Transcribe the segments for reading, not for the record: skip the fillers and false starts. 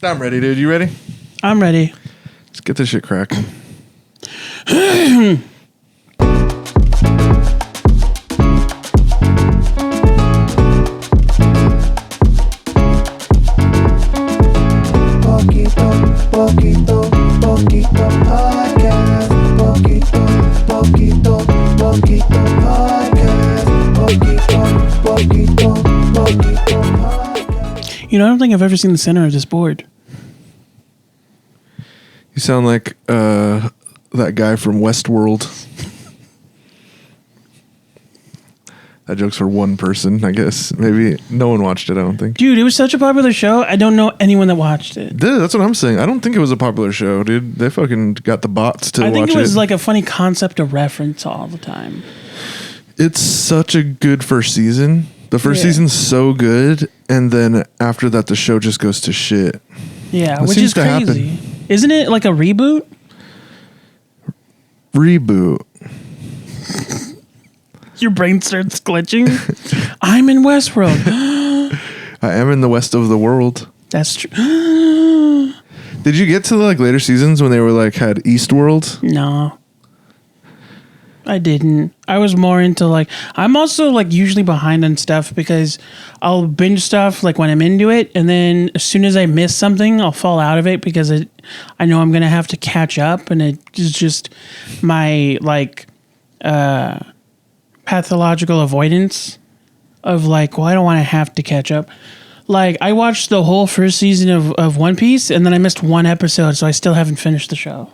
I'm ready, dude. You ready? I'm ready. Let's get this shit cracking. Poquito, poquito, poquito podcast. Poquito, poquito podcast. Poquito podcast. You know, I don't think I've ever seen the center of this board. You sound like that guy from Westworld. That joke's for one person, I guess. Maybe no one watched it, I don't think. Dude, it was such a popular show. I don't know anyone that watched it. Dude, that's what I'm saying. I don't think it was a popular show, dude. They fucking got the bots to watch it. I think it was like a funny concept to reference all the time. It's such a good first season. The first season's so good, and then after that, the show just goes to shit. Yeah, What which seems is to crazy. happen? Isn't it like a reboot? Reboot. Your brain starts glitching. I'm in Westworld. I am in the west of the world. That's true. Did you get to the like later seasons when they were like had Eastworld? No. I didn't. I was more into like, I'm also like usually behind on stuff because I'll binge stuff like when I'm into it, and then as soon as I miss something, I'll fall out of it because I know I'm gonna have to catch up, and it is just my like pathological avoidance of like, well, I don't want to have to catch up. Like I watched the whole first season of One Piece, and then I missed one episode, so I still haven't finished the show.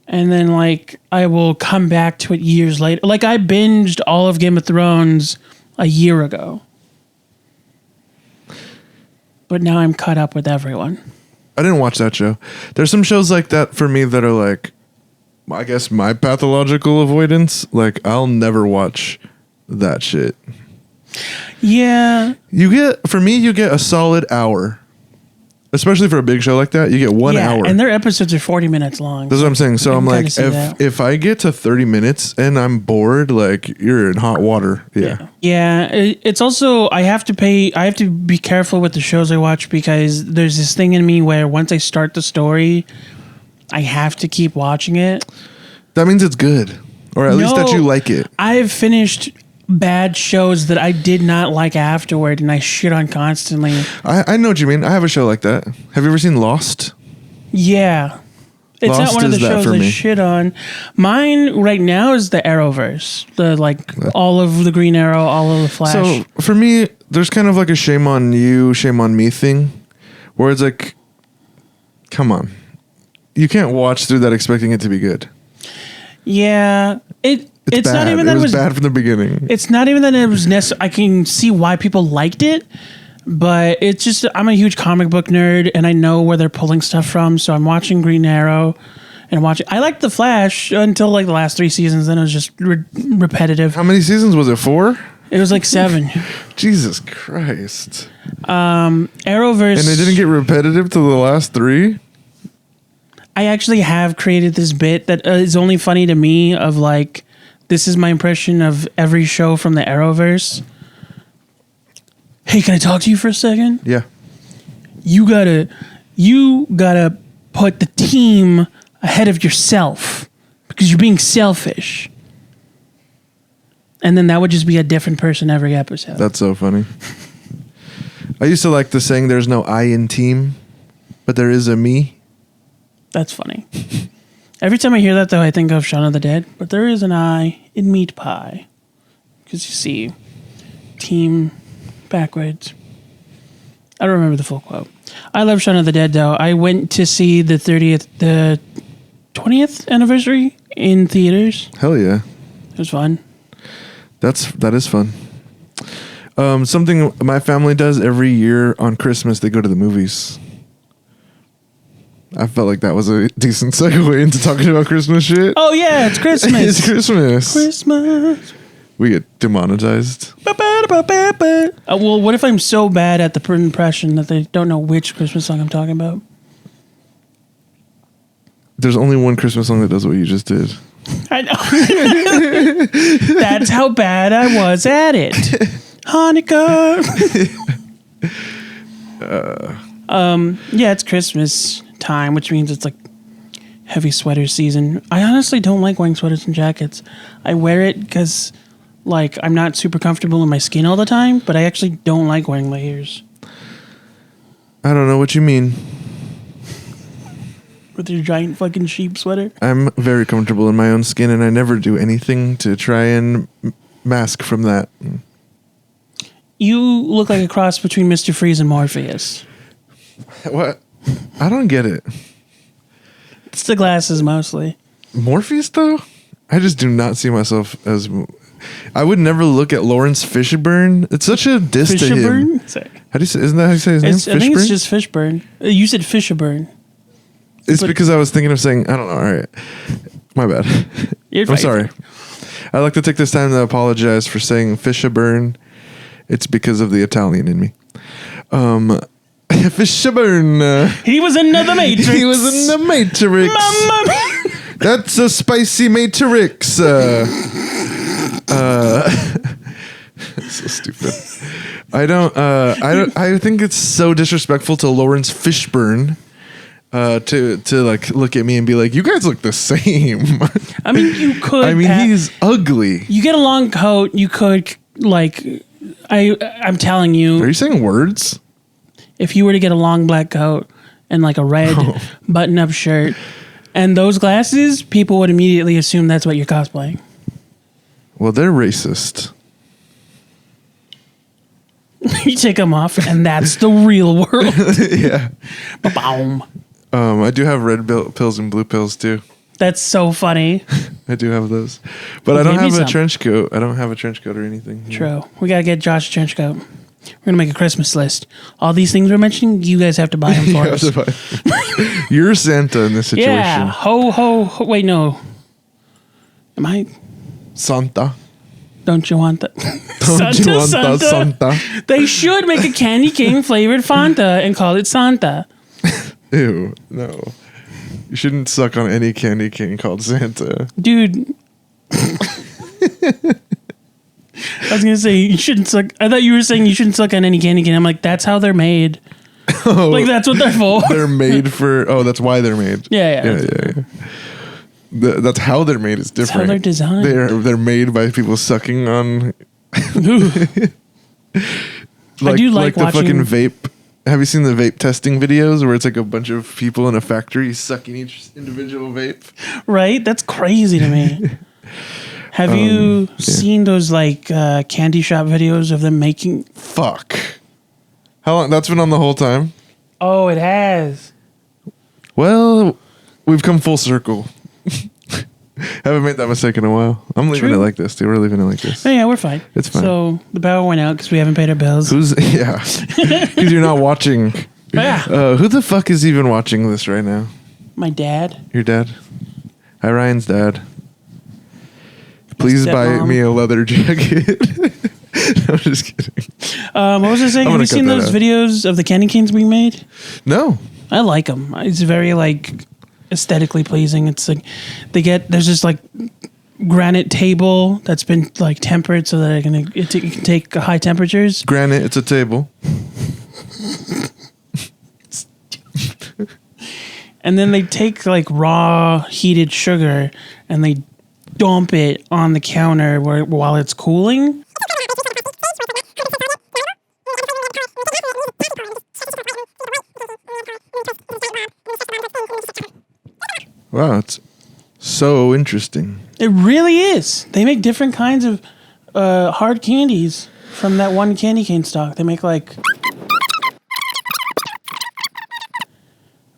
And then, like, I will come back to it years later. Like, I binged all of Game of Thrones a year ago. But now I'm caught up with everyone. I didn't watch that show. There's some shows like that for me that are like, I guess my pathological avoidance. Like, I'll never watch that shit. Yeah. You get a solid hour. Especially for a big show like that, you get 1 hour. And their episodes are 40 minutes long. That's what I'm saying. So I'm like, that. if I get to 30 minutes and I'm bored, like you're in hot water. Yeah. Yeah. It's also, I have to be careful with the shows I watch because there's this thing in me where once I start the story, I have to keep watching it. That means it's good. Or at least that you like it. I've finished bad shows that I did not like afterward, and I shit on constantly. I know what you mean. I have a show like that. Have you ever seen Lost? Yeah. It's Lost not one of the is that shows for I me. shit on. Mine right now is the Arrowverse. The like all of the Green Arrow, all of the Flash. So for me, there's kind of like a shame on you, shame on me thing, where it's like, come on, you can't watch through that expecting it to be good. Yeah, it's bad. not even that it was bad from the beginning. It's not even that it was necessary. I can see why people liked it, but it's just I'm a huge comic book nerd, and I know where they're pulling stuff from. So I'm watching Green Arrow, and I liked the Flash until like the last 3 seasons. Then it was just repetitive. How many seasons was it? 4? It was like 7. Jesus Christ. Arrowverse. And it didn't get repetitive till the last 3? I actually have created this bit that is only funny to me of like, this is my impression of every show from the Arrowverse. Hey, can I talk to you for a second? Yeah. You gotta put the team ahead of yourself because you're being selfish. And then that would just be a different person every episode. That's so funny. I used to like the saying, there's no I in team, but there is a me. That's funny. Every time I hear that, though, I think of Shaun of the Dead. But there is an I in meat pie. Because you see, team backwards. I don't remember the full quote. I love Shaun of the Dead, though. I went to see the 20th anniversary in theaters. Hell yeah. It was fun. That is fun. Something my family does every year on Christmas, they go to the movies. I felt like that was a decent segue into talking about Christmas shit. Oh, yeah, it's Christmas. It's Christmas. Christmas. We get demonetized. Well, what if I'm so bad at the impression that they don't know which Christmas song I'm talking about? There's only one Christmas song that does what you just did. I know. That's how bad I was at it. Hanukkah. Yeah, it's Christmas time, which means it's like heavy sweater season. I honestly don't like wearing sweaters and jackets. I wear it because, like, I'm not super comfortable in my skin all the time, but I actually don't like wearing layers. I don't know what you mean. With your giant fucking sheep sweater? I'm very comfortable in my own skin, and I never do anything to try and mask from that. You look like a cross between Mr. Freeze and Morpheus. What? I don't get it. It's the glasses mostly. Morpheus, though? I just do not see myself as... I would never look at Lawrence Fishburne. It's such a diss to him. Fishburne? Sorry. How do you say? Isn't that how you say his name? I think it's Fishburne? just Fishburne. You said Fisherburne. It's but- because I was thinking of saying, I don't know. All right. My bad. You're I'm fine. sorry. I'd like to take this time to apologize for saying Fisherburne. It's because of the Italian in me. Fisherburne. He was in the Matrix. He was in the Matrix. Mamma mia. That's a spicy Matrix. So stupid. I think it's so disrespectful to Lawrence Fishburne to like look at me and be like, you guys look the same. I mean, you could. I mean, he's ugly. You get a long coat. You could like. I'm telling you. Are you saying words? If you were to get a long black coat and like a red button-up shirt and those glasses, people would immediately assume that's what you're cosplaying. Well, they're racist. You take them off, and that's the real world. Yeah. Ba-boom. I do have red pills and blue pills too. That's so funny. I do have those, but I Well, don't give me have a some. trench coat. I don't have a trench coat or anything. True. We gotta get Josh a trench coat. We're gonna make a Christmas list. All these things we're mentioning, you guys have to buy them You for have us. to buy- You're Santa in this situation. Yeah. Ho. Wait, no. Am I? Santa. Don't you want that? Don't you want that, Santa? They should make a candy cane flavored Fanta and call it Santa. Ew, no. You shouldn't suck on any candy cane called Santa. Dude. I was gonna say you shouldn't suck. I thought you were saying you shouldn't suck on any candy cane. I'm like, that's how they're made. Oh, Like that's what they're for. they're made for. Oh, that's why they're made. Yeah. That's how they're made. It's different. how they're designed. They're made by people sucking on. Ooh. I do like the fucking watching- vape. Have you seen the vape testing videos where it's like a bunch of people in a factory sucking each individual vape? Right? That's crazy to me. Have you seen those like candy shop videos of them making? Fuck. How long? That's been on the whole time. Oh, it has. Well, we've come full circle. Haven't made that mistake in a while. I'm leaving True. it like this. Dude. We're leaving it like this. Oh, yeah, we're fine. It's fine. So the power went out because we haven't paid our bills. Who's Because you're not watching. Yeah. Who the fuck is even watching this right now? My dad. Your dad? Hi, Ryan's dad. Please buy stepmom. me a leather jacket. No, I'm just kidding. What was I saying? I'm Have gonna you seen cut that those out. videos of the candy canes we made? No. I like them. It's very like aesthetically pleasing. It's like there's this like granite table that's been like tempered so that it can take high temperatures. Granted, it's a table. And then they take like raw heated sugar and they dump it on the counter while it's cooling. Wow, it's so interesting. It really is. They make different kinds of hard candies from that one candy cane stock. They make like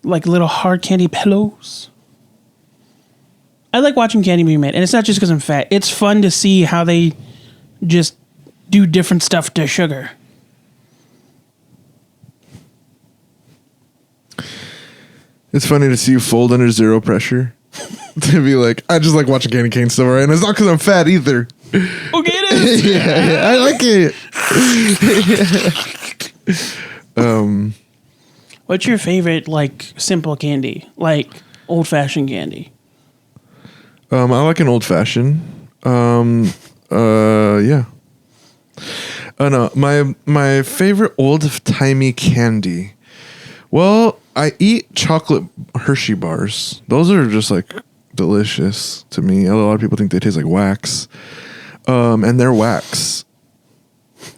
little hard candy pillows. I like watching candy being made, and it's not just because I'm fat. It's fun to see how they just do different stuff to sugar. It's funny to see you fold under zero pressure. To be like, I just like watching candy cane stuff, right? And it's not because I'm fat either. Okay, it is. Yeah, I like it. What's your favorite like simple candy, like old fashioned candy? I like an old fashioned. Yeah. Oh no, my favorite old timey candy Well, I eat chocolate Hershey bars. Those are just like delicious to me. A lot of people think they taste like wax. And they're wax.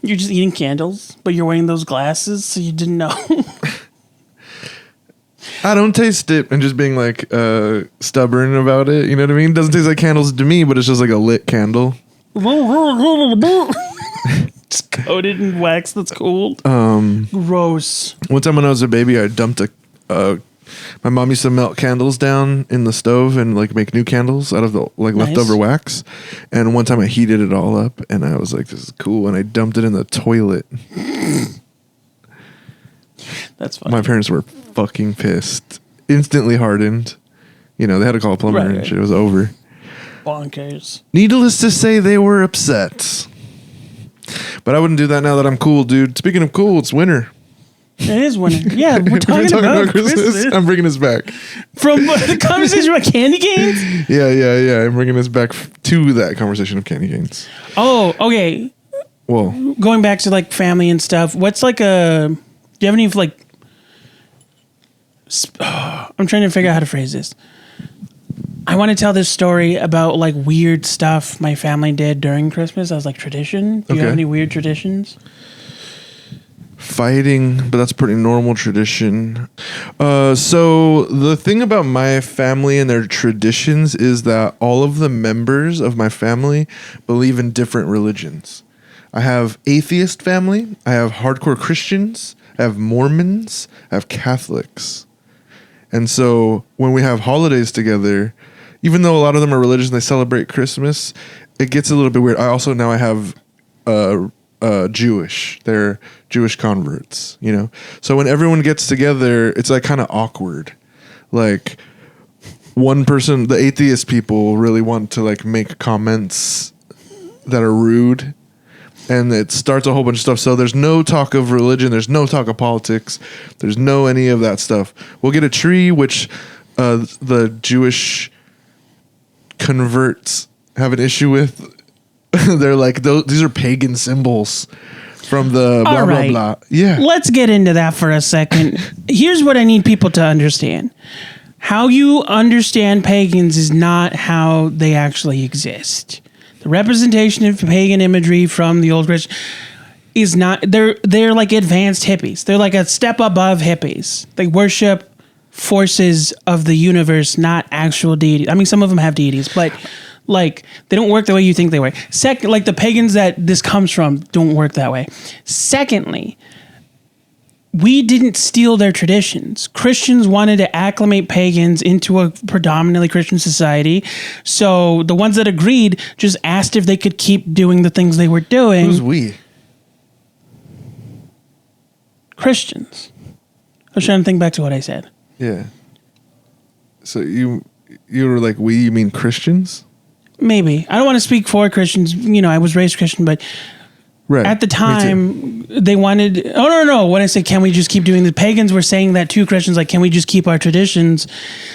You're just eating candles, but you're wearing those glasses, so you didn't know. I don't taste it and just being like stubborn about it. You know what I mean? It doesn't taste like candles to me, but it's just like a lit candle. It's coated in wax that's cold. Gross. One time when I was a baby, I dumped my mom used to melt candles down in the stove and like make new candles out of the like Nice. leftover wax. And one time I heated it all up and I was like, this is cool. And I dumped it in the toilet. That's fine. My parents were fucking pissed. Instantly hardened. You know, they had to call a plumber and Right. shit. It was over. Bonkers. Needless to say, they were upset. But I wouldn't do that now that I'm cool, dude. Speaking of cool, it's winter. It is winter. Yeah, we're talking, about Christmas. I'm bringing us back. From the conversation about candy canes? Yeah. I'm bringing us back to that conversation of candy canes. Oh, okay. Well, Going back to like family and stuff, what's like do you have any like, I'm trying to figure out how to phrase this. I want to tell this story about like weird stuff my family did during Christmas as like tradition. Do you have Okay. any weird traditions? fighting, but that's a pretty normal tradition. So the thing about my family and their traditions is that all of the members of my family believe in different religions. I have atheist family, I have hardcore Christians, I have Mormons, I have Catholics. And so when we have holidays together, even though a lot of them are religious and they celebrate Christmas, it gets a little bit weird. I have Jewish. They're Jewish converts, you know? So when everyone gets together, it's like kind of awkward. Like one person, the atheist people really want to like make comments that are rude. And it starts a whole bunch of stuff. So there's no talk of religion. There's no talk of politics. There's no any of that stuff. We'll get a tree, which the Jewish converts have an issue with. They're like, these are pagan symbols from the blah, All right. blah, blah. Yeah. Let's get into that for a second. Here's what I need people to understand. How you understand pagans is not how they actually exist. The representation of pagan imagery from the old Christian is not, they're like advanced hippies. They're like a step above hippies. They worship forces of the universe, not actual deities. I mean, some of them have deities, but like they don't work the way you think they work. Second, like the pagans that this comes from don't work that way. Secondly, we didn't steal their traditions. Christians wanted to acclimate pagans into a predominantly Christian society. So the ones that agreed just asked if they could keep doing the things they were doing. Who's we? Christians. I was trying to think back to what I said. Yeah. So you were like, we, you mean Christians? Maybe. I don't want to speak for Christians. You know, I was raised Christian, but Right. at the Me too. time, they wanted. Oh no! When I say, "Can we just keep doing?" The pagans were saying that to Christians, like, "Can we just keep our traditions?"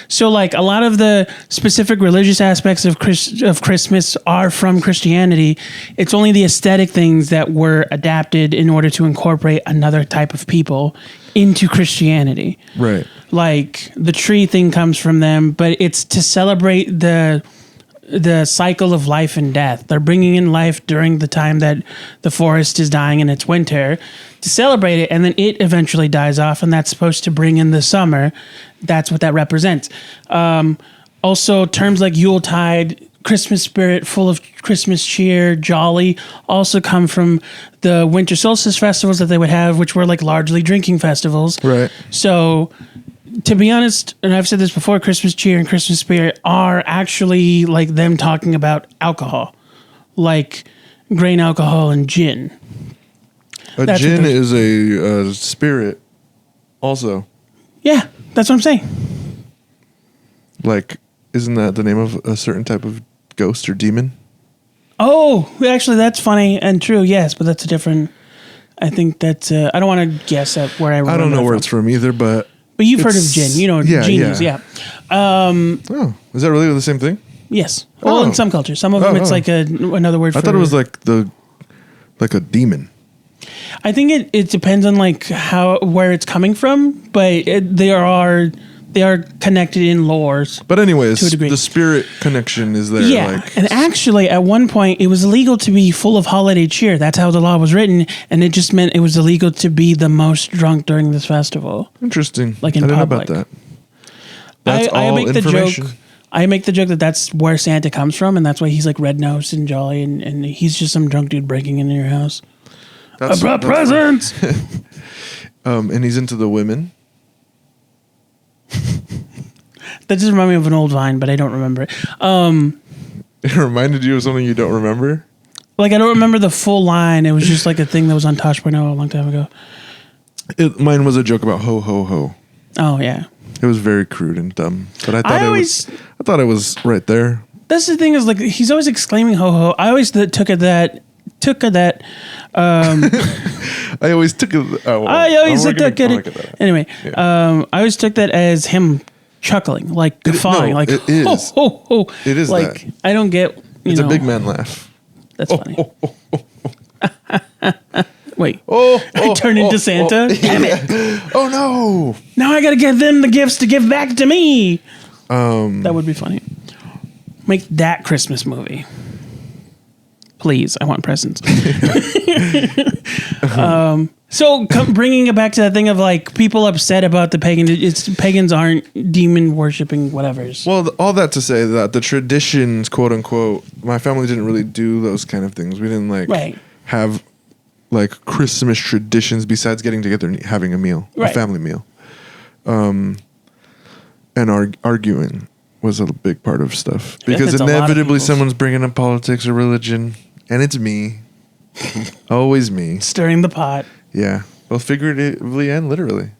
So, like, a lot of the specific religious aspects of Christmas are from Christianity. It's only the aesthetic things that were adapted in order to incorporate another type of people into Christianity. Right. Like the tree thing comes from them, but it's to celebrate the cycle of life and death. They're bringing in life during the time that the forest is dying and it's winter to celebrate it, and then it eventually dies off, and that's supposed to bring in the summer. That's what that represents. Also, terms like Yuletide, Christmas spirit, full of Christmas cheer, jolly, also come from the winter solstice festivals that they would have, which were like largely drinking festivals. Right. So, to be honest, and I've said this before, Christmas cheer and Christmas spirit are actually like them talking about alcohol, like grain alcohol and gin. A That's gin what those- is a spirit also. Yeah, that's what I'm saying. Like, isn't that the name of a certain type of ghost or demon? Oh, actually, that's funny and true. Yes, but that's a different. I think that's. I don't want to guess at where I. I don't know where it's from either, but But you've heard of it's- gin. You know, yeah, genies. yeah. Yeah. oh, is that really the same thing? Yes. Well, Oh. in some cultures, some of them Oh, it's oh. like another word. I for thought it was like a demon. I think it depends on like where it's coming from, but they are connected in lores. But anyways, to a degree. the spirit connection is there. Yeah, Like, and actually, at one point, it was illegal to be full of holiday cheer. That's how the law was written, and it just meant it was illegal to be the most drunk during this festival. interesting. Like in I didn't public. know about that. That's I all make information. the joke. I make the joke that that's where Santa comes from, and that's why he's like red nosed and jolly, and he's just some drunk dude breaking into your house. I brought presents. And he's into the women. That just reminded me of an old Vine, but I don't remember it. It reminded you of something you don't remember. Like I don't remember the full line. It was just like a thing that was on Tosh.0 a long time ago. Mine was a joke about ho ho ho. Oh yeah. It was very crude and dumb, but I thought it was right there. That's the thing is like he's always exclaiming ho ho. I always took it that. I always took it. Oh, well, I always we're took gonna it. look at that. Anyway, Yeah. I always took that as him chuckling, like guffawing, no, like it is. ho ho ho. It is like that. I don't get. It's a big man laugh. That's funny. Wait, Oh, I turned into Santa. Damn it! Oh no! Now I gotta give them the gifts to give back to me. That would be funny. Make that Christmas movie. Please, I want presents. So bringing it back to that thing of like people upset about the pagan, pagans aren't demon worshipping whatevers. Well, all that to say that the traditions, quote unquote, my family didn't really do those kind of things. We didn't Right. have like Christmas traditions besides getting together and having a meal, Right. a family meal, and arguing was a big part of stuff because it's a lot of inevitably people's. someone's bringing up politics or religion, and it's me, always me. Stirring the pot. Yeah, both figuratively and literally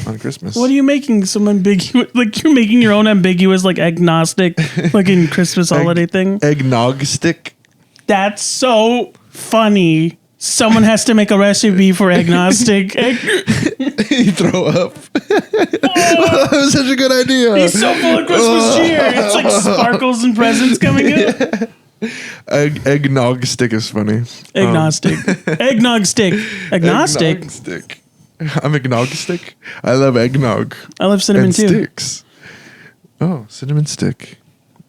on Christmas. What are you making? Some ambiguous, like you're making your own ambiguous, like agnostic, fucking Christmas holiday thing. Eggnog stick. That's so funny. Someone has to make a recipe for agnostic. You throw up. That was such a good idea. He's so full of Christmas cheer. It's like sparkles and presents coming up. Eggnog stick is funny. Agnostic. Eggnog stick. Agnostic. Eggnog stick. I'm agnostic. I love eggnog. I love cinnamon and too. sticks. Oh, cinnamon stick.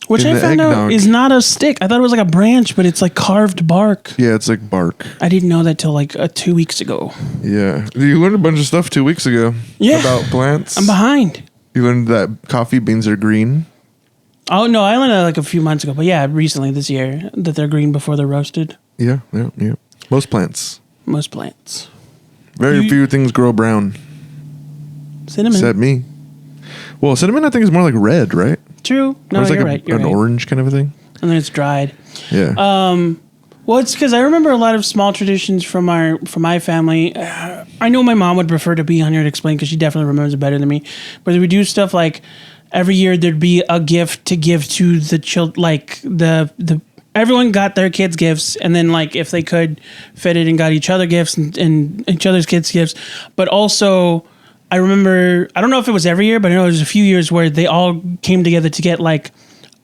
Which In I the found out eggnog. is not a stick. I thought it was like a branch, but it's like carved bark. Yeah, it's like bark. I didn't know that till like 2 weeks ago. Yeah. You learned a bunch of stuff 2 weeks ago. Yeah. About plants. I'm behind. You learned that coffee beans are green. Oh, no, I learned that like a few months ago. But yeah, recently this year that they're green before they're roasted. Yeah. Most plants. Most plants. Very few things grow brown. Cinnamon. Except me. Well, cinnamon I think is more like red, right? True. No, Or it's like you're right. You're an right. orange kind of a thing. And then it's dried. Yeah. Well, it's because I remember a lot of small traditions from my family. I know my mom would prefer to be on here to explain because she definitely remembers it better than me. But we do stuff like every year there'd be a gift to give to the children, like the everyone got their kids gifts, and then like if they could fit it and got each other gifts and each other's kids gifts. But also, I remember, I don't know if it was every year, but I know there was a few years where they all came together to get like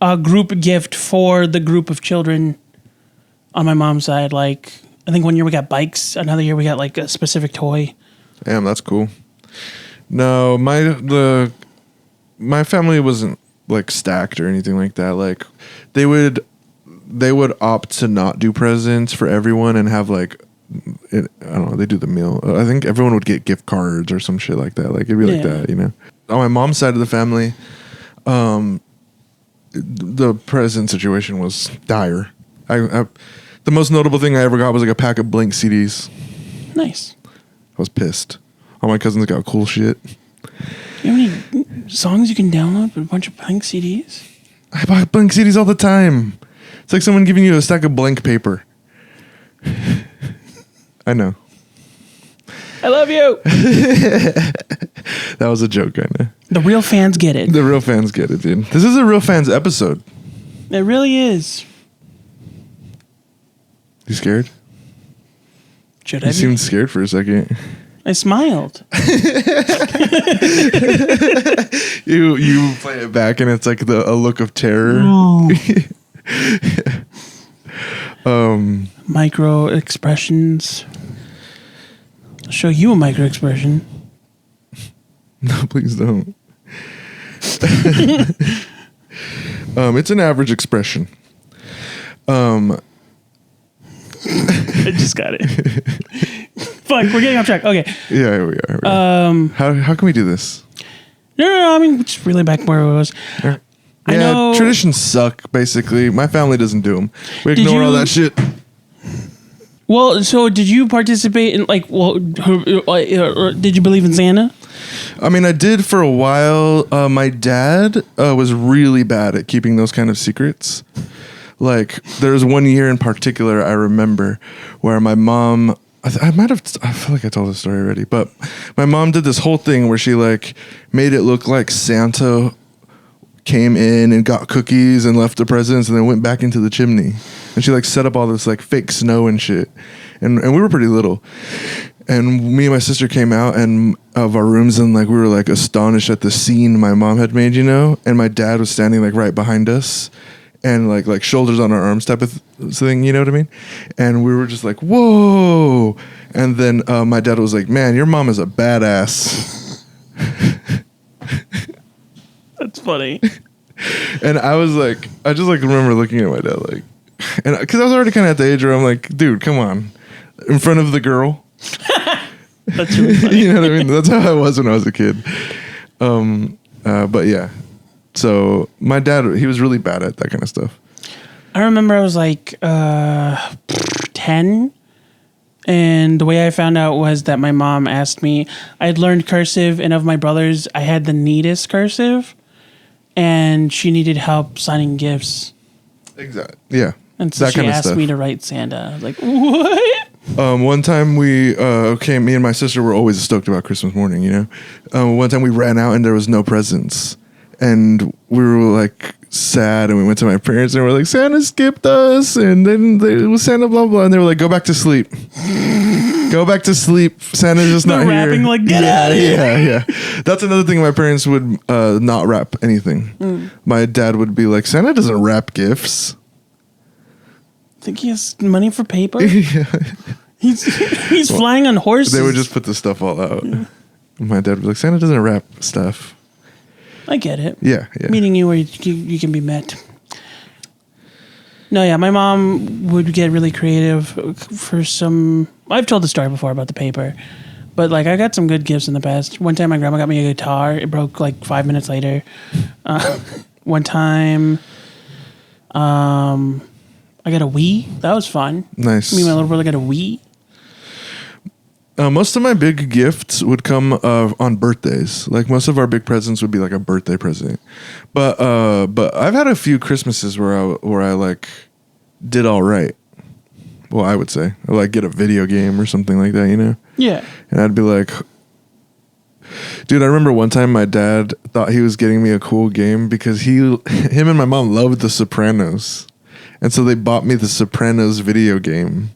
a group gift for the group of children on my mom's side. Like, I think one year we got bikes, another year we got like a specific toy. Damn, that's cool. No, my family wasn't like stacked or anything like that. Like they would opt to not do presents for everyone and have like I don't know, they do the meal. I think everyone would get gift cards or some shit like that. Like it'd be like that, you know. On my mom's side of the family, the present situation was dire. I the most notable thing I ever got was like a pack of blank CDs. Nice. I was pissed. All my cousins got cool shit. You have any songs you can download with a bunch of blank CDs? I buy blank CDs all the time. It's like someone giving you a stack of blank paper. I know. I love you. That was a joke, kind of. The real fans get it. The real fans get it, dude. This is a real fans episode. It really is. You scared? Should You I be? seemed scared for a second. I smiled. You play it back and it's like a look of terror. Micro expressions. I'll show you a micro expression. No, please don't. It's an average expression. I just got it. Fuck, we're getting off track. Okay. Yeah, we are. How can we do this? No. I mean, just really back where it was. Yeah, I know traditions suck. Basically, my family doesn't do them. We Did ignore all you- that shit. Well, so did you participate in did you believe in Santa? I mean, I did for a while. My dad was really bad at keeping those kind of secrets. Like, there was one year in particular I remember where my mom, I feel like I told this story already, but my mom did this whole thing where she like made it look like Santa came in and got cookies and left the presents and then went back into the chimney. And she like set up all this like fake snow and shit. And we were pretty little. And me and my sister came out and of our rooms and like we were like astonished at the scene my mom had made, you know? And my dad was standing like right behind us and like shoulders on our arms type of thing, you know what I mean? And we were just like, whoa. And then my dad was like, man, your mom is a badass. That's funny. And I was like, I just like remember looking at my dad like, and because I was already kind of at the age where I'm like, dude, come on, in front of the girl. That's really funny. You know what I mean? That's how I was when I was a kid. But yeah, so my dad, he was really bad at that kind of stuff. I remember I was like 10. And the way I found out was that my mom asked me, I had learned cursive, and of my brothers, I had the neatest cursive. And she needed help signing gifts. Exactly. Yeah. And so that she kind of asked stuff. me to write Santa. I was like, what? One time me and my sister were always stoked about Christmas morning, you know? One time we ran out and there was no presents. And we were like sad and we went to my parents and we were like, Santa skipped us. And then it was Santa blah, blah. And they were like, go back to sleep. Go back to sleep. Santa's just They're not here. rapping like, get out of here. Yeah. That's another thing my parents would not wrap anything. My dad would be like, Santa doesn't wrap gifts. Think he has money for paper? Yeah. He's flying on horses. They would just put the stuff all out. My dad would be like, Santa doesn't wrap stuff. I get it. Yeah. Meeting you where you can be met. No, yeah, my mom would get really creative for some. I've told the story before about the paper, but like I got some good gifts in the past. One time, my grandma got me a guitar. It broke like 5 minutes later. One time, I got a Wii. That was fun. Nice. Me and my little brother got a Wii. Most of my big gifts would come on birthdays. Like most of our big presents would be like a birthday present. But I've had a few Christmases where I like did all right. Well, I would say or like get a video game or something like that, you know? Yeah. And I'd be like, dude, I remember one time my dad thought he was getting me a cool game because him and my mom loved The Sopranos. And so they bought me the Sopranos video game.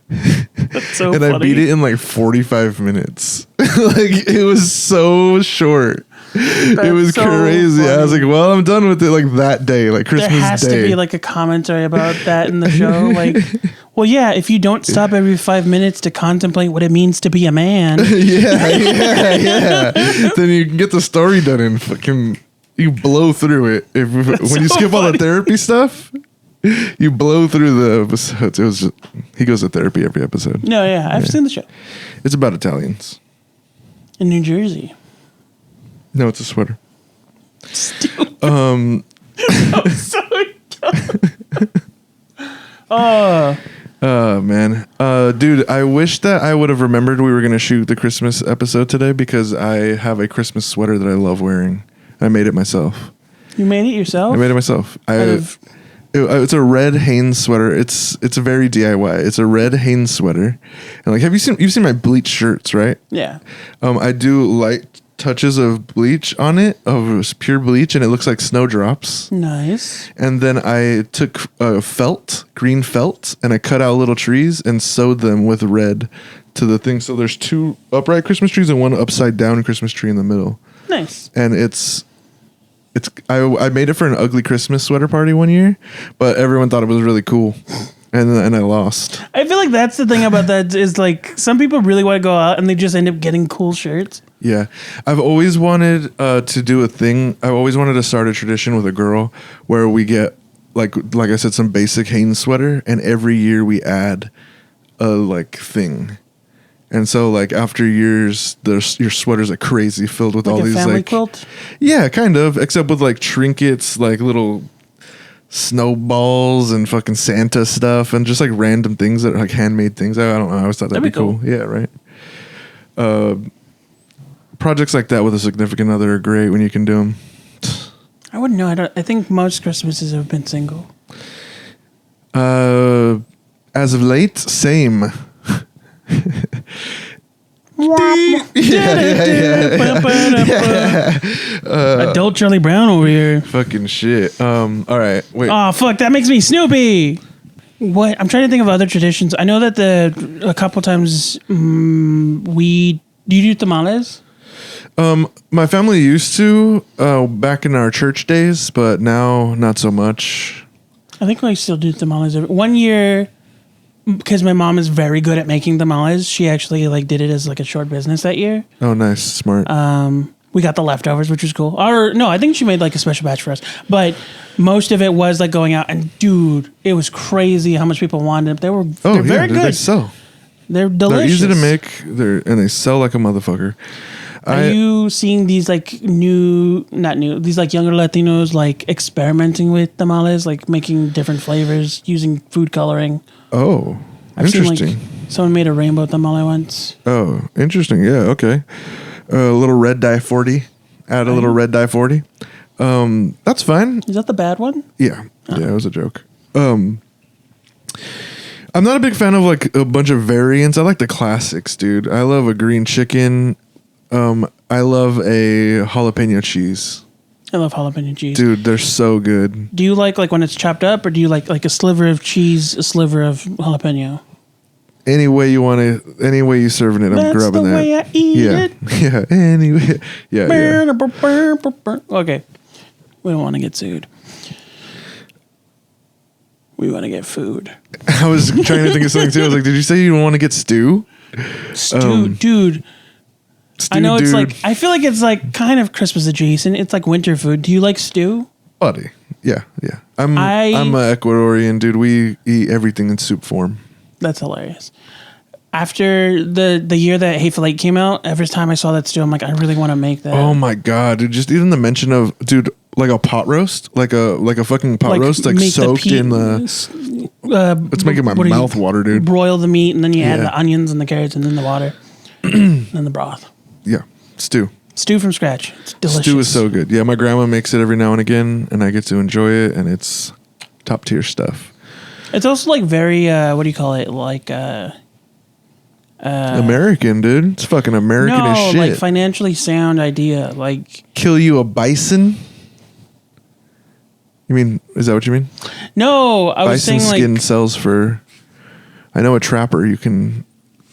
That's so and funny. I beat it in like 45 minutes. Like it was so short. It was so crazy. I was funny. like, well, I'm done with it like that day, like Christmas There has Day. to be like a commentary about that in the show. Like, well, yeah, if you don't stop every 5 minutes to contemplate what it means to be a man. yeah. Then you can get the story done and fucking you blow through it. When you so skip all funny. the therapy stuff, you blow through the episodes. It was just, he goes to therapy every episode. No, yeah, I've seen the show. It's about Italians. In New Jersey. No, it's a sweater. Stupid. That was so dumb. Oh man, dude, I wish that I would have remembered we were gonna shoot the Christmas episode today because I have a Christmas sweater that I love wearing. I made it myself. You made it yourself? I made it myself. Out of- It's a red Hanes sweater. It's a very DIY. It's a red Hanes sweater, and like, you've seen my bleach shirts, right? Yeah. I do light touches of bleach on it, of pure bleach, and it looks like snowdrops. Nice. And then I took green felt, and I cut out little trees and sewed them with red to the thing. So there's two upright Christmas trees and one upside down Christmas tree in the middle. Nice. And I made it for an ugly Christmas sweater party one year, but everyone thought it was really cool. and I lost. I feel like that's the thing about that is like some people really want to go out and they just end up getting cool shirts. Yeah, I've always wanted to do a thing. I've always wanted to start a tradition with a girl where we get like I said, some basic Hanes sweater, and every year we add a like thing. And so like after years, your sweater's like crazy, filled with Like all a these family like quilt? yeah, kind of, except with like trinkets, like little snowballs and fucking Santa stuff, and just like random things that are like handmade things. I don't know. I always thought that'd be cool. Yeah, right. Projects like that with a significant other are great when you can do them. I wouldn't know. I think most Christmases have been single. As of late, same. Adult Charlie Brown over here. Fucking shit. All right. Wait. Oh fuck! That makes me Snoopy. What? I'm trying to think of other traditions. I know that a couple times do you do tamales? My family used to back in our church days, but now not so much. I think I still do tamales. One year, because my mom is very good at making tamales, she actually like did it as like a short business that year. Oh, nice, smart. We got the leftovers, which was cool. Or no, I think she made like a special batch for us. But most of it was like going out and dude, it was crazy how much people wanted them. They're very good. They sell. They're delicious. They're easy to make. And they sell like a motherfucker. Are you seeing these like these like younger Latinos like experimenting with tamales, like making different flavors using food coloring? Oh, I've interesting. seen like someone made a rainbow tamale once. Oh, interesting. Yeah, okay. A little red dye 40. Add a little red dye 40. That's fine. Is that the bad one? Yeah. Oh. Yeah, it was a joke. I'm not a big fan of like a bunch of variants. I like the classics, dude. I love a green chicken. I love a jalapeno cheese. I love jalapeno cheese. Dude, they're so good. Do you like when it's chopped up, or do you like a sliver of cheese, a sliver of jalapeno? Any way you want to, any way you serving it, I'm That's grabbing the that. way I eat it. Yeah. Anyway. Yeah. Okay. We don't want to get sued. We want to get food. I was trying to think of something too. I was like, did you say you want to get stew? Stew, dude. I know it's like, I feel like it's like kind of Christmas adjacent. It's like winter food. Do you like stew? Buddy. Yeah. I'm an Ecuadorian, dude. We eat everything in soup form. That's hilarious. After the year that Hateful Eight came out, every time I saw that stew, I'm like, I really want to make that. Oh my god, dude! Just even the mention of, dude, like a pot roast, like a fucking pot roast, like soaked in the. It's making my mouth water, dude. Broil the meat, and then you add the onions and the carrots, and then the water, and then the broth. Yeah, stew from scratch. It's delicious. Stew is so good. Yeah, my grandma makes it every now and again, and I get to enjoy it, and it's top tier stuff. It's also like very what do you call it? Like American, dude. It's fucking American as shit. No, like financially sound idea. Like kill you a bison. You mean, is that what you mean? No, I was saying bison skin like sells for. I know a trapper you can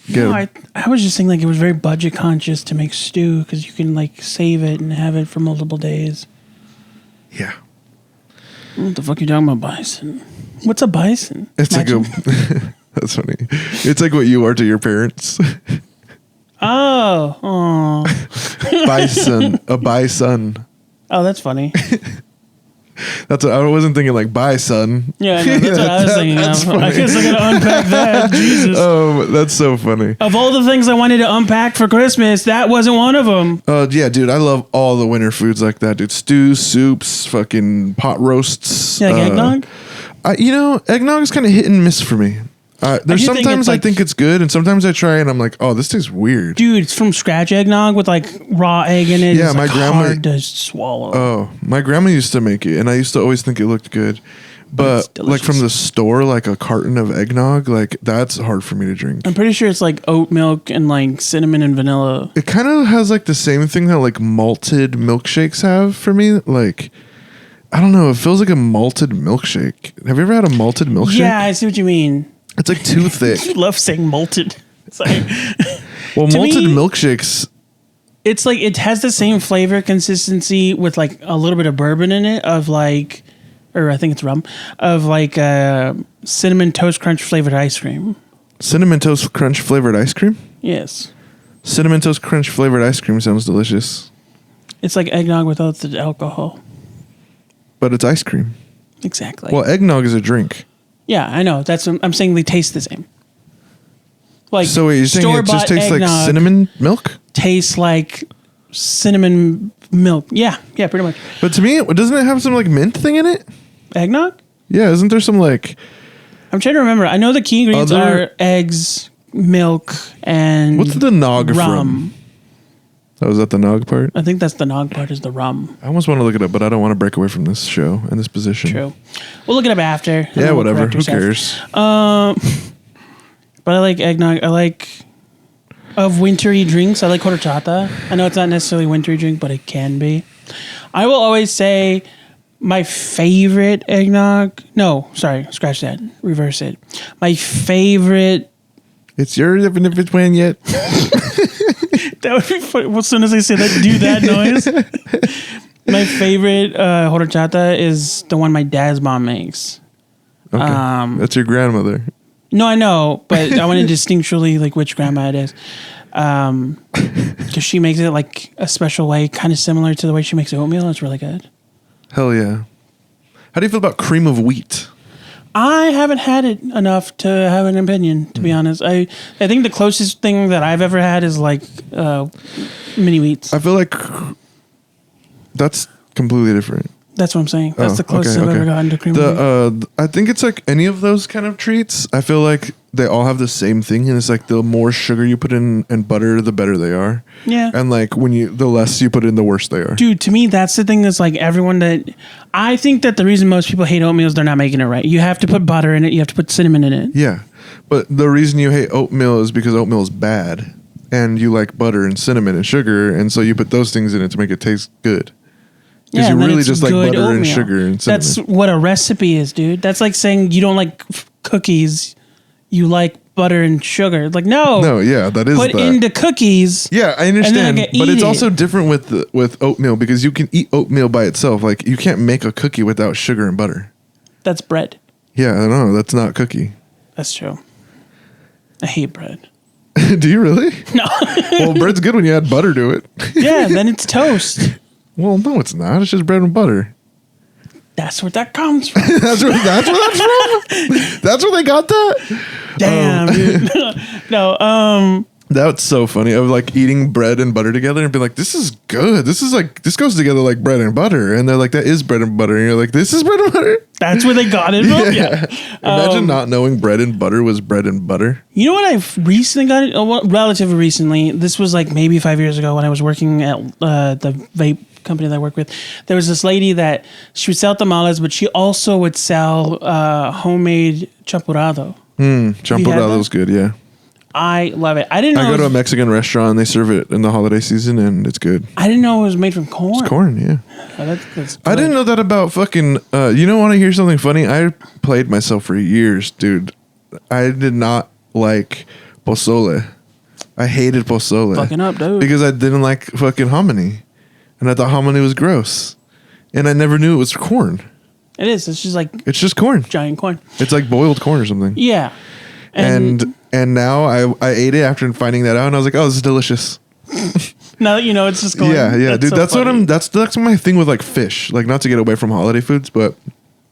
get. No, I was just saying like it was very budget conscious to make stew because you can like save it and have it for multiple days. Yeah. What the fuck are you talking about, bison? What's a bison? It's Imagine. like a. That's funny. It's like what you are to your parents. Oh. Bison. A bison. Oh, that's funny. That's what, I wasn't thinking like bye son. Yeah, no, that's what I was thinking of. I guess I gotta unpack that. Jesus. Oh, that's so funny. Of all the things I wanted to unpack for Christmas, that wasn't one of them. Yeah, dude, I love all the winter foods like that, dude. Stews, soups, fucking pot roasts. Yeah, like eggnog? Eggnog is kind of hit and miss for me. There's sometimes I like, think it's good, and sometimes I try and I'm like, oh, this tastes weird. Dude, it's from scratch eggnog with like raw egg in it. Yeah, it's my like grandma hard to swallow. Oh, my grandma used to make it, and I used to always think it looked good. But like from the store, like a carton of eggnog, like that's hard for me to drink. I'm pretty sure it's like oat milk and like cinnamon and vanilla. It kind of has like the same thing that like malted milkshakes have for me. Like, I don't know, it feels like a malted milkshake. Have you ever had a malted milkshake? Yeah, I see what you mean. It's like too thick. You love saying malted. Sorry. Well, To malted me, milkshakes. It's like it has the same flavor consistency with like a little bit of bourbon in it, of like, or I think it's rum, of like cinnamon toast crunch flavored ice cream. Cinnamon Toast Crunch flavored ice cream? Yes. Cinnamon Toast Crunch flavored ice cream sounds delicious. It's like eggnog without the alcohol. But it's ice cream. Exactly. Well, eggnog is a drink. Yeah, I know. That's what I'm saying. They taste the same. Like So wait, you're saying it just store-bought tastes like eggnog cinnamon milk? tastes like cinnamon milk. Yeah, pretty much. But to me, doesn't it have some like mint thing in it? Eggnog? Yeah, isn't there some like... I'm trying to remember. I know the key ingredients are eggs, milk, and What's the nog rum. from? Oh, was that the nog part? I think that's the nog part is the rum. I almost want to look it up, but I don't want to break away from this show and this position. True. We'll look it up after. and Yeah, then we'll whatever. correct Who ourselves. cares? But I like eggnog. I like of wintry drinks. I like horchata. I know it's not necessarily a wintry drink, but it can be. I will always say my favorite eggnog. No, sorry, scratch that. Reverse it. My favorite. It's yours even if it's when yet. That would be funny. As soon as I say that, do that noise. My favorite horchata is the one my dad's mom makes. Okay. That's your grandmother. No, I know, but I want to distinctually like which grandma it is, because she makes it like a special way, kind of similar to the way she makes oatmeal. It's really good. Hell yeah. How do you feel about cream of wheat? I haven't had it enough to have an opinion, to be honest. I think the closest thing that I've ever had is like mini wheats. I feel like that's completely different. That's what I'm saying. That's the closest I've ever gotten to cream of wheat. I think it's like any of those kind of treats. I feel like they all have the same thing, and it's like the more sugar you put in and butter, the better they are. Yeah. And like the less you put in, the worse they are. Dude, to me, that's the thing that's like everyone that... I think that the reason most people hate oatmeal is they're not making it right. You have to put butter in it. You have to put cinnamon in it. Yeah. But the reason you hate oatmeal is because oatmeal is bad, and you like butter and cinnamon and sugar, and so you put those things in it to make it taste good. Because you and then really it's just like good butter and oatmeal. sugar and cinnamon. That's what a recipe is, dude. That's like saying you don't like cookies, you like butter and sugar. Like, no, yeah, that is put that. into cookies. Yeah, I understand, can but eat it's it. also different with oatmeal because you can eat oatmeal by itself. Like you can't make a cookie without sugar and butter. That's bread. Yeah, I know that's not cookie. That's true. I hate bread. Do you really? No. Well, bread's good when you add butter to it. Yeah, then it's toast. Well, no, it's not. It's just bread and butter. That's where that comes from. That's where that's from. That's where they got that. Damn, dude. No, That's so funny. I was like eating bread and butter together and be like, "This is good. This goes together like bread and butter." And they're like, "That is bread and butter." And you're like, "This is bread and butter." that's where they got it from. Yeah. Imagine not knowing bread and butter was bread and butter. You know what I've recently got it? Well, relatively recently. This was like maybe 5 years ago when I was working at the vape company that I work with. There was this lady that she would sell tamales, but she also would sell homemade champurrado. Champurado's good. Yeah. I love it. I didn't know. I go to a Mexican restaurant and they serve it in the holiday season and it's good. I didn't know it was made from corn. It's corn, yeah. Oh, that's I didn't know that about fucking. You don't want to hear something funny? I played myself for years, dude. I did not like pozole. I hated pozole. Fucking up, dude. Because I didn't like fucking hominy, and I thought hominy was gross, and I never knew it was corn. It is. It's just like It's just corn. giant corn. It's like boiled corn or something. Yeah. And now I ate it after finding that out, and I was like, oh, this is delicious. Now that you know, it's just corn. Yeah, dude. so That's funny. what I'm. That's my thing with like fish. Like not to get away from holiday foods, but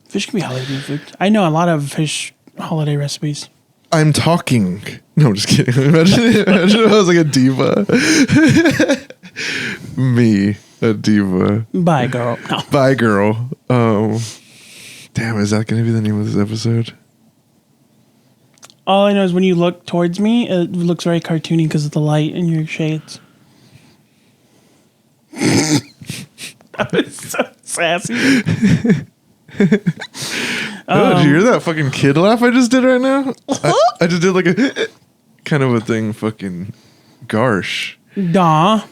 Fish can be holiday food. I know a lot of fish holiday recipes. I'm talking. No, I'm just kidding. Imagine if I was like a diva. Me, a diva. Bye, girl. No. Bye, girl. Damn, is that going to be the name of this episode? All I know is when you look towards me, it looks very cartoony because of the light in your shades. That was so sassy. Oh, did you hear that fucking kid laugh I just did right now? I just did like a kind of a thing. Fucking garsh. Daw.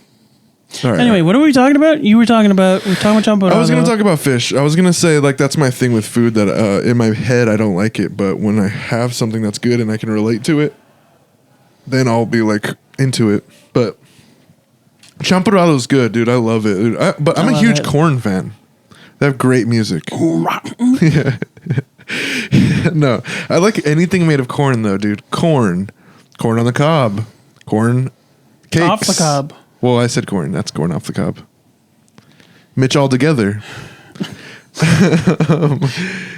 All right. Anyway, what are we talking about? We're talking about champurrado. I was going to talk about fish. I was going to say, like, that's my thing with food that in my head I don't like it. But when I have something that's good and I can relate to it, then I'll be, like, into it. But champurrado is good, dude. I love it. Dude. But I'm a huge corn fan. They have great music. Yeah. No, I like anything made of corn though, dude. Corn on the cob, corn cakes Off the cob. Well, I said corn. That's corn off the cob. Mitch all together.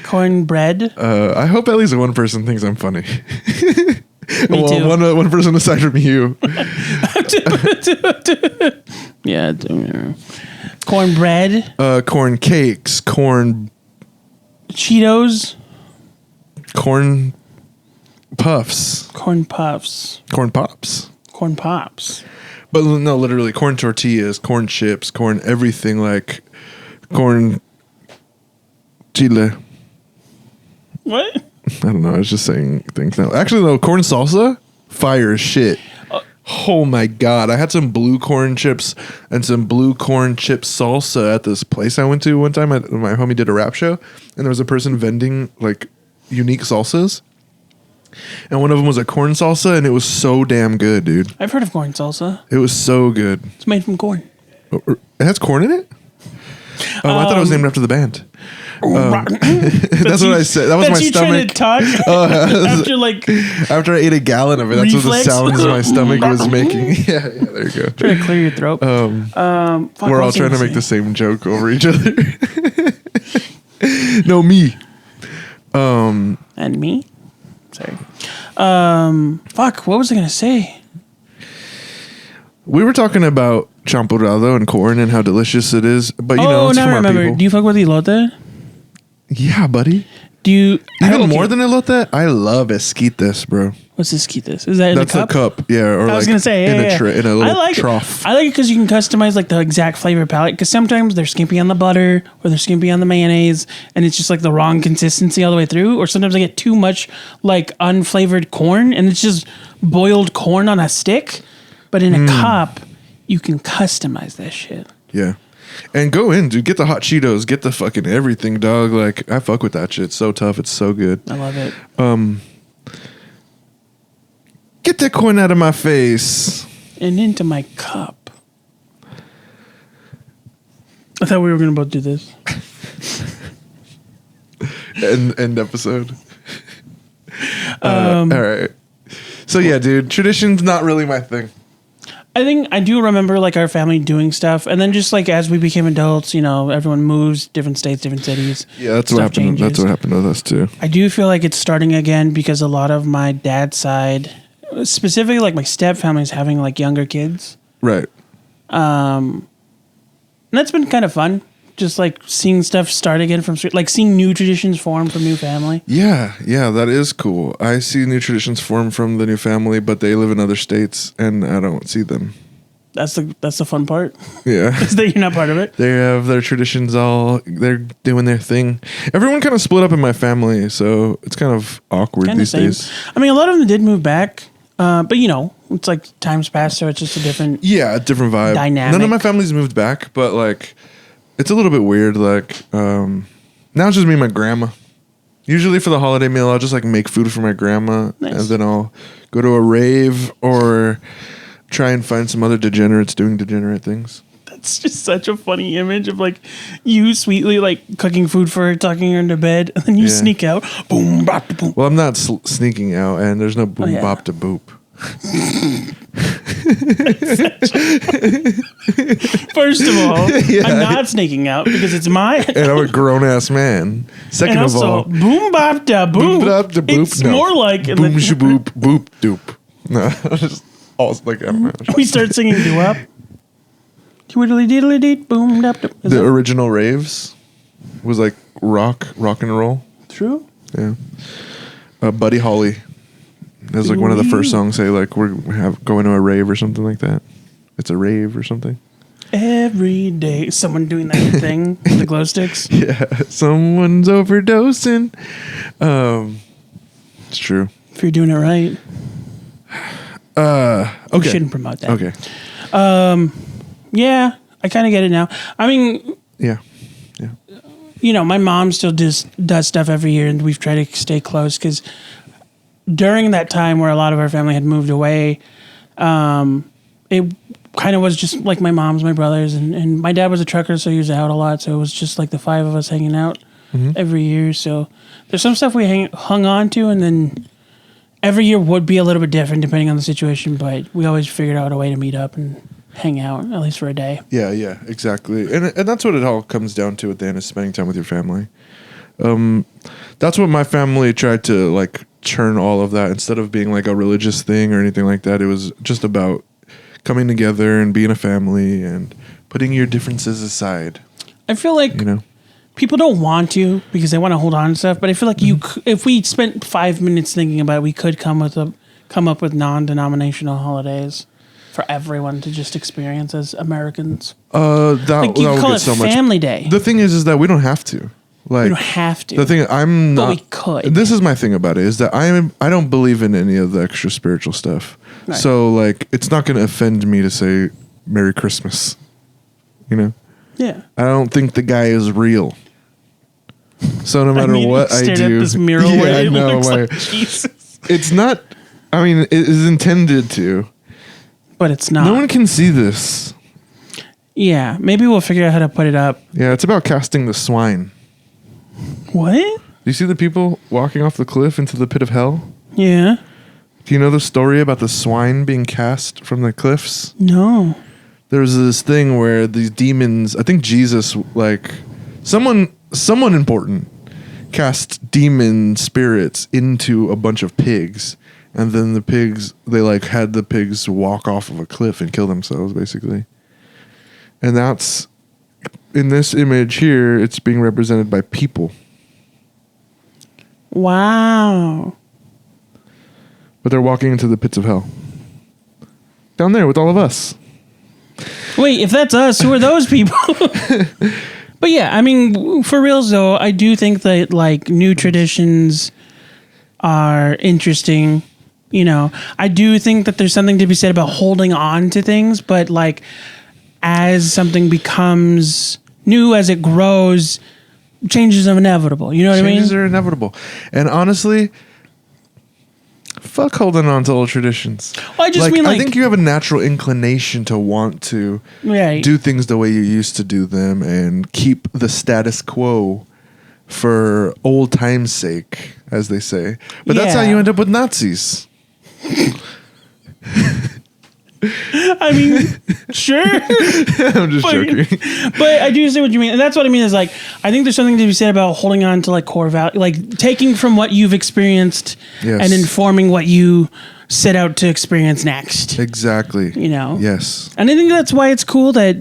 Cornbread. I hope at least one person thinks I'm funny. Me too. One person aside from you. Yeah. Cornbread. Corn cakes, corn Cheetos. corn puffs, Corn puffs. corn pops. Corn pops. But no, literally corn tortillas, corn chips, corn everything like corn chile. What? I don't know. I was just saying things now. Actually, though, corn salsa, fire as shit. Oh my god! I had some blue corn chips and some blue corn chip salsa at this place I went to one time. My homie did a rap show, and there was a person vending like unique salsas, and one of them was a corn salsa, and it was so damn good, dude. I've heard of corn salsa. It was so good. It's made from corn. It has corn in it. I thought it was named after the band. That's what I said. That was my you stomach. trying to talk after like After I ate a gallon of it, that's Reflex? what the sounds my stomach was making. Yeah, there you go. trying to clear your throat. Fuck, We're what all was I trying to gonna make the say? same joke over each other. No, me. And me. Sorry. Fuck. What was I gonna say? We were talking about champurrado and corn and how delicious it is, but you know, it's now from I our remember. people. Do you fuck with elote? Yeah, buddy. Do you Even okay. more than elote, I love esquites, bro. What's this quitas? Is that in That's the cup? yeah, or I was like gonna say in yeah, a in a I little like trough. It. I like it because you can customize like the exact flavor palette. Because sometimes they're skimpy on the butter or they're skimpy on the mayonnaise, and it's just like the wrong consistency all the way through. Or sometimes I get too much like unflavored corn, and it's just boiled corn on a stick. But in a cup, you can customize that shit. Yeah. And go in, dude. Get the hot Cheetos. Get the fucking everything, dog. Like, I fuck with that shit. It's so tough. It's so good. I love it. Get that corn out of my face. And into my cup. I thought we were gonna both do this. End episode. All right. So, yeah, dude. Tradition's not really my thing. I think I do remember like our family doing stuff, and then just like as we became adults, you know, everyone moves, different states, different cities. Yeah, that's what Stuff happened. That's changes. what happened with us, too. I do feel like it's starting again because a lot of my dad's side, specifically like my step family, is having like younger kids. Right. And that's been kind of fun. Just like seeing stuff start again from like seeing new traditions form from new family. Yeah, that is cool. I see new traditions form from the new family, but they live in other states, and I don't see them. That's the fun part. Yeah. Is that you're not part of it. They have their traditions they're doing their thing. Everyone kind of split up in my family, so it's kind of awkward Kind of these same. days. I mean, a lot of them did move back, but you know, it's like times past, so it's just a different. Yeah, a different vibe. Dynamic. None of my family's moved back, but like it's a little bit weird. Like now it's just me and my grandma. Usually for the holiday meal, I'll just like make food for my grandma, Nice. and then I'll go to a rave or try and find some other degenerates doing degenerate things. It's just such a funny image of like you sweetly like cooking food for her, tucking her into bed, and then you Yeah. sneak out. Boom, bop, boom. Well, I'm not sneaking out, and there's no boom yeah. bop to boop. First of all, Yeah. I'm not sneaking out because it's my. And I'm a grown ass man. Second And of also, all, boom bop da boop. boop bop da boop. It's no. more like boom shaboop boop doop. No, just all like I don't know. we start singing doo wop. Twiddly diddly deet boom dop dop. Is The that original raves was like rock and roll. true? Yeah. Buddy Holly. That's like one of the first songs say like we're going to a rave or something like that. It's a rave or something. Every day, someone doing that thing with the glow sticks. Yeah, someone's overdosing. It's true. If you're doing it right, we Okay. shouldn't promote that. Okay. Yeah, I kind of get it now. I mean, Yeah. Yeah. you know, my mom still does stuff every year, and we've tried to stay close because during that time where a lot of our family had moved away, kind of was just like my mom's, my brothers, and my dad was a trucker, so he was out a lot. So it was just like the five of us hanging out every year. So there's some stuff we hung on to, and then every year would be a little bit different depending on the situation. But we always figured out a way to meet up and hang out, at least for a day. Yeah, exactly. And that's what it all comes down to at the end, is spending time with your family. That's what my family tried to like turn all of that, instead of being like a religious thing or anything like that. It was just about coming together and being a family and putting your differences aside. I feel like people don't want to because they want to hold on to stuff, but I feel like if we spent 5 minutes thinking about it, we could come up with non-denominational holidays for everyone to just experience as Americans. That Like you would call get it so much. Family Day. The thing is that we don't have to. Like, We don't have to. The thing I'm But not. we could. This is my thing about it, is that I don't believe in any of the extra spiritual stuff. Right. So like, it's not going to offend me to say Merry Christmas. You know, Yeah. I don't think the guy is real. So no matter what I stared do, at this mural yeah, where I it know. looks Like, like Jesus. it's not. I mean, it is intended to. But it's not. No one can see this. Yeah. Maybe we'll figure out how to put it up. Yeah, it's about casting the swine. What? Do you see the people walking off the cliff into the pit of hell? Yeah. Do you know the story about the swine being cast from the cliffs? No. There was this thing where these demons, I think Jesus, like someone important, cast demon spirits into a bunch of pigs, and then the pigs, they like had the pigs walk off of a cliff and kill themselves, basically. And that's, in this image here, it's being represented by people. Wow. But they're walking into the pits of hell. Down there with all of us. Wait, if that's us, who are those people? But yeah, I mean, for reals though, I do think that like new traditions are interesting. You know, I do think that there's something to be said about holding on to things, but like as something becomes new, as it grows, changes are inevitable. You know what I mean? Changes are inevitable. And honestly, fuck holding on to old traditions. Well, I just mean, I think you have a natural inclination to want to Right. do things the way you used to do them and keep the status quo for old time's sake, as they say. But that's how Yeah. you end up with Nazis. I mean, sure. I'm just joking. But I do see what you mean. And that's what I mean is like, I think there's something to be said about holding on to like core value, like taking from what you've experienced Yes. and informing what you set out to experience next. Exactly. You know? Yes. And I think that's why it's cool that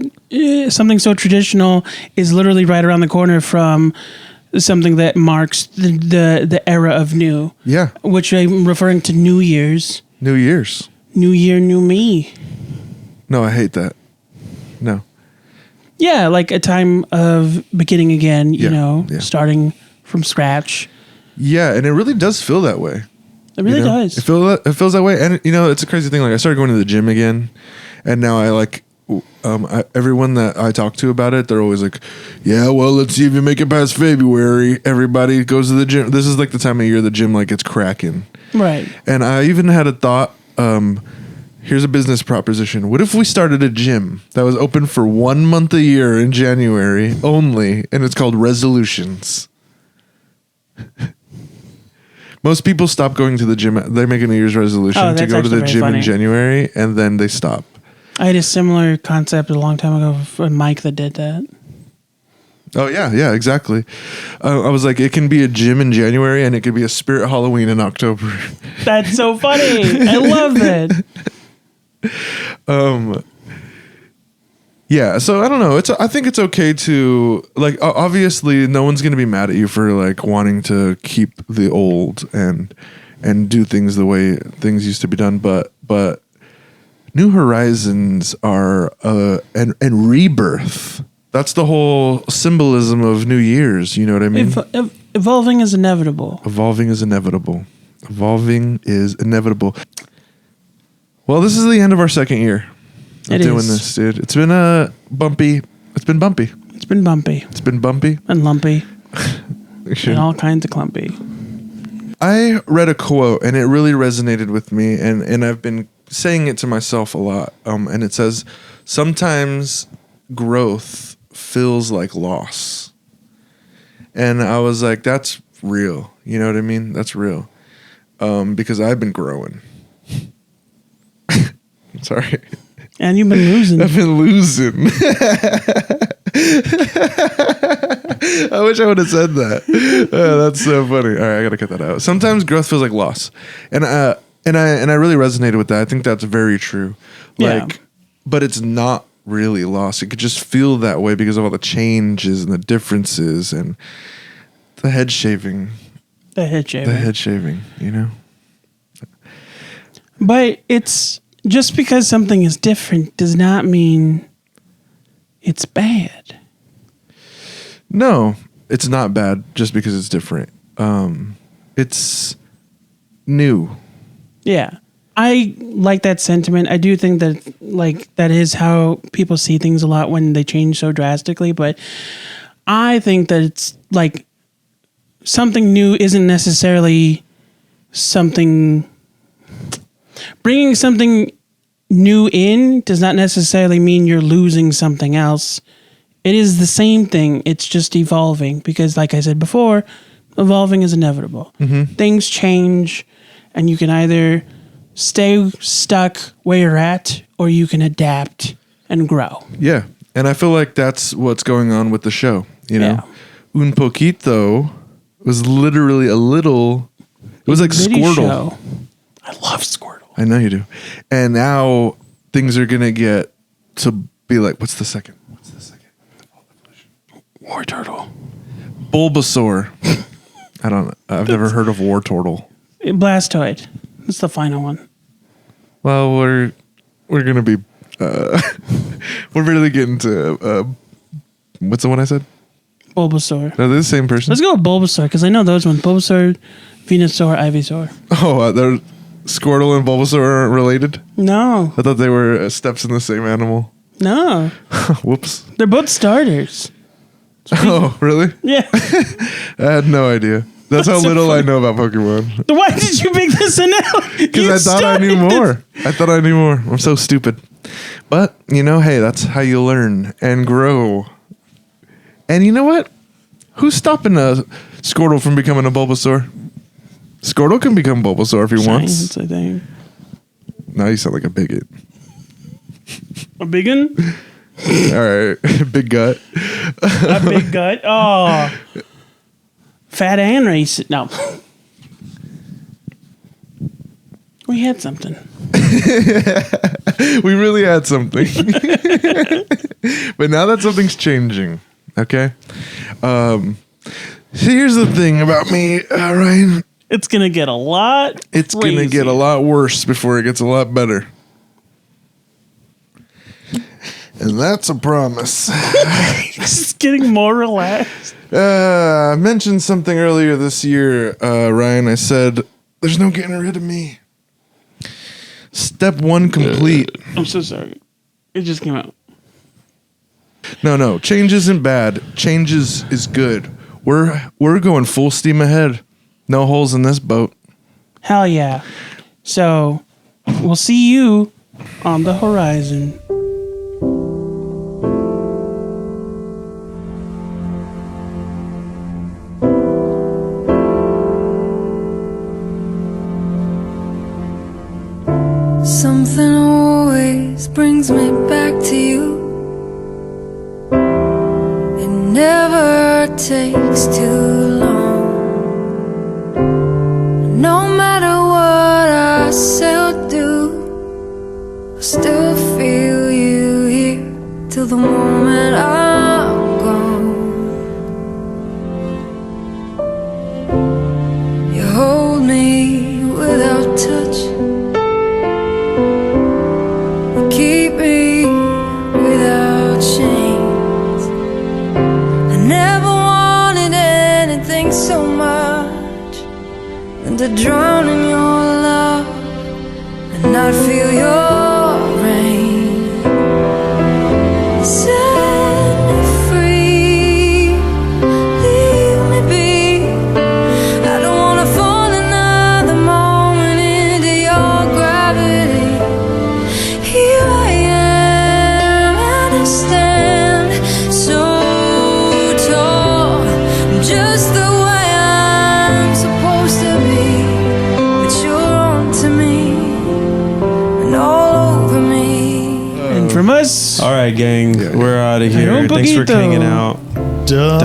something so traditional is literally right around the corner from something that marks the era of new. Yeah. Which I'm referring to New Year's. New Year's. New Year, new me. No, I hate that. No. Yeah, like a time of beginning again, you Yeah, know, yeah. starting from scratch. Yeah, and it really does feel that way. It really You know? does. It feels that way, and you know, it's a crazy thing. Like, I started going to the gym again, and now I like everyone that I talk to about it. They're always like, "Yeah, well, let's see if you make it past February." Everybody goes to the gym. This is like the time of year the gym like gets cracking. Right. And I even had a thought. Here's a business proposition. What if we started a gym that was open for 1 month a year in January only, and it's called Resolutions? Most people stop going to the gym. They make a New Year's resolution Oh, to that's go to the actually gym very in funny. January, and then they stop. I had a similar concept a long time ago for Mike that did that. Oh, yeah, exactly. I was like, it can be a gym in January, and it could be a spirit Halloween in October. That's so funny. I love that. Yeah, so I don't know. I think it's okay to like. Obviously, no one's gonna be mad at you for like wanting to keep the old and do things the way things used to be done. But new horizons are and rebirth. That's the whole symbolism of New Year's. You know what I mean? Evolving is inevitable. Evolving is inevitable. Evolving is inevitable. Well, this is the end of our second year of It doing is. this, dude. It's been bumpy. It's been bumpy. It's been bumpy It's been bumpy. and lumpy Should- and all kinds of clumpy. I read a quote and it really resonated with me, and I've been saying it to myself a lot. And it says, sometimes growth feels like loss. And I was like, that's real. You know what I mean? That's real. Because I've been growing. Sorry. And you've been losing. I've been losing. I wish I would have said that. That's so funny. All right, I gotta cut that out. Sometimes growth feels like loss, and I really resonated with that. I think that's very true. Like, Yeah. but it's not really loss. It could just feel that way because of all the changes and the differences and the head shaving. The head shaving. The head shaving. You know. But it's just because something is different does not mean it's bad. No, it's not bad just because it's different. It's new. Yeah. I like that sentiment. I do think that like that is how people see things a lot when they change so drastically, but I think that it's like something new isn't necessarily something. Bringing something new in does not necessarily mean you're losing something else. It is the same thing. It's just evolving because, like I said before, evolving is inevitable. Mm-hmm. Things change, and you can either stay stuck where you're at or you can adapt and grow. Yeah, and I feel like that's what's going on with the show. You know, Un Poquito was literally a little. It was like Bitty Squirtle. show. I love Squirtle. I know you do. And now things are gonna get to be like, what's the second? War turtle. Bulbasaur. I've never heard of War Turtle. Blastoid. That's the final one. Well, we're gonna be we're really getting to what's the one I said? Bulbasaur. Are they the same person? Let's go with Bulbasaur because I know those ones. Bulbasaur, Venusaur, Ivysaur. Oh, they're Squirtle and Bulbasaur aren't related? No. I thought they were steps in the same animal. No. Whoops. They're both starters. Oh, really? Yeah. I had no idea. That's how That's so little I funny. know about Pokemon. Why did you make this announcement? Because I thought I knew more. I thought I knew more. I'm so stupid. But, you know, hey, that's how you learn and grow. And you know what? Who's stopping a Squirtle from becoming a Bulbasaur? Squirtle can become Bulbasaur if he wants. Science, I think. Now you sound like a bigot. A big one? All right. Big gut. A big gut? Oh. Fat and racist. No. We had something. We really had something. But now that something's changing. Okay? So here's the thing about me, Ryan. It's going to get a lot It's going to crazy. get a lot worse before it gets a lot better. And that's a promise. It's getting more relaxed. I mentioned something earlier this year, Ryan. I said, there's no getting rid of me. Step one complete. I'm so sorry. It just came out. No. Change isn't bad. Change is good. We're going full steam ahead. No holes in this boat. Hell yeah. So, we'll see you on the horizon. Something always brings me back to you. It never takes too long. No matter what I say or do, I still feel you here till the moment I'm gone. You hold me without touch. Keep me without chains. I never wanted anything so much than to drown in your love and not feel your rain. Set me free, leave me be. I don't wanna fall another moment into your gravity. Here I am, I'm just the way I'm supposed to be, but you're on to me and all over me. And from us, All right, gang, we're out of here. Ayun, Thanks for Poquito. hanging out. Don't